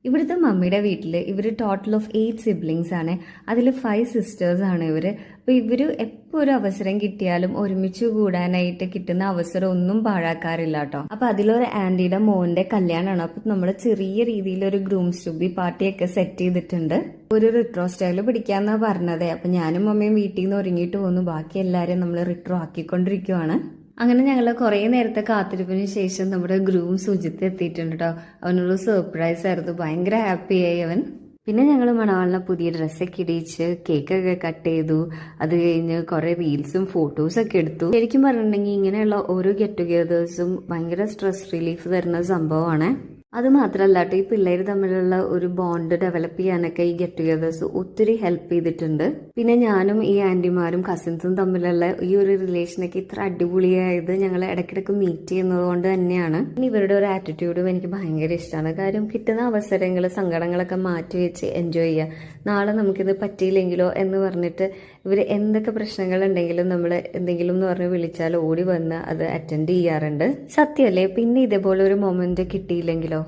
ഇവിടുത്തെ മമ്മിയുടെ വീട്ടിൽ ഇവർ ടോട്ടൽ ഓഫ് 8 സിബ്ലിങ്സ് ആണ്. അതിൽ 5 സിസ്റ്റേഴ്സ് ആണ് ഇവർ. അപ്പോൾ ഇവർ എപ്പോൾ ഒരു അവസരം കിട്ടിയാലും ഒരുമിച്ച് കൂടാനായിട്ട് കിട്ടുന്ന അവസരം ഒന്നും പാഴാക്കാറില്ല കേട്ടോ. അപ്പോൾ അതിലൊരു ആന്റിയുടെ മോന്റെ കല്യാണമാണ്. അപ്പോൾ നമ്മൾ ചെറിയ രീതിയിൽ ഒരു ഗ്രൂംസ് ടു ബി പാർട്ടിയൊക്കെ സെറ്റ് ചെയ്തിട്ടുണ്ട്. ഒരു റിട്രോ സ്റ്റൈൽ പിടിക്കാന്നാ പറഞ്ഞത്. അപ്പോൾ ഞാനും മമ്മിയും വീട്ടിൽ നിന്ന് ഒരുങ്ങിയിട്ട് പോന്നു. ബാക്കി എല്ലാവരും നമ്മൾ റിട്രോ ആക്കിക്കൊണ്ടിരിക്കുവാണ്. അങ്ങനെ ഞങ്ങൾ കുറേ നേരത്തെ കാത്തിരിപ്പിന് ശേഷം നമ്മുടെ ഗ്രൂം സുജിത്ത് എത്തിയിട്ടുണ്ട് കേട്ടോ. അവനൊരു സർപ്രൈസ് ആയിരുന്നു. ഭയങ്കര ഹാപ്പിയായി അവൻ. പിന്നെ ഞങ്ങൾ മണവാളിനെ പുതിയ ഡ്രസ്സൊക്കെ ഇടിച്ച് കേക്കൊക്കെ കട്ട് ചെയ്തു. അത് കഴിഞ്ഞ് കുറേ റീൽസും ഫോട്ടോസൊക്കെ എടുത്തു. ശരിക്കും പറഞ്ഞിട്ടുണ്ടെങ്കിൽ ഇങ്ങനെയുള്ള ഓരോ ഗെറ്റ് ടുഗദേഴ്സും ഭയങ്കര സ്ട്രെസ് റിലീഫ് തരുന്ന സംഭവമാണ്. അത് മാത്രമല്ല കേട്ടോ, ഈ പിള്ളേർ തമ്മിലുള്ള ഒരു ബോണ്ട് ഡെവലപ്പ് ചെയ്യാനൊക്കെ ഈ ഗെറ്റ് ടുഗദേഴ്സ് ഒത്തിരി ഹെൽപ്പ് ചെയ്തിട്ടുണ്ട്. പിന്നെ ഞാനും ഈ ആന്റിമാരും കസിൻസും തമ്മിലുള്ള ഈ ഒരു റിലേഷനൊക്കെ ഇത്ര അടിപൊളിയായത് ഞങ്ങൾ ഇടയ്ക്കിടയ്ക്ക് മീറ്റ് ചെയ്യുന്നത് കൊണ്ട് തന്നെയാണ്. ഇനി ഇവരുടെ ഒരു ആറ്റിറ്റ്യൂഡും എനിക്ക് ഭയങ്കര ഇഷ്ടമാണ്. കാര്യം കിട്ടുന്ന അവസരങ്ങൾ, സങ്കടങ്ങളൊക്കെ മാറ്റി വെച്ച് എൻജോയ് ചെയ്യുക. നാളെ നമുക്കിത് പറ്റിയില്ലെങ്കിലോ എന്ന് പറഞ്ഞിട്ട് ഇവർ എന്തൊക്കെ പ്രശ്നങ്ങളുണ്ടെങ്കിലും നമ്മൾ എന്തെങ്കിലും എന്ന് പറഞ്ഞ് വിളിച്ചാൽ ഓടി വന്ന് അത് അറ്റൻഡ് ചെയ്യാറുണ്ട്. സത്യമല്ലേ? പിന്നെ ഇതേപോലെ ഒരു മൊമെന്റ് കിട്ടിയില്ലെങ്കിലോ?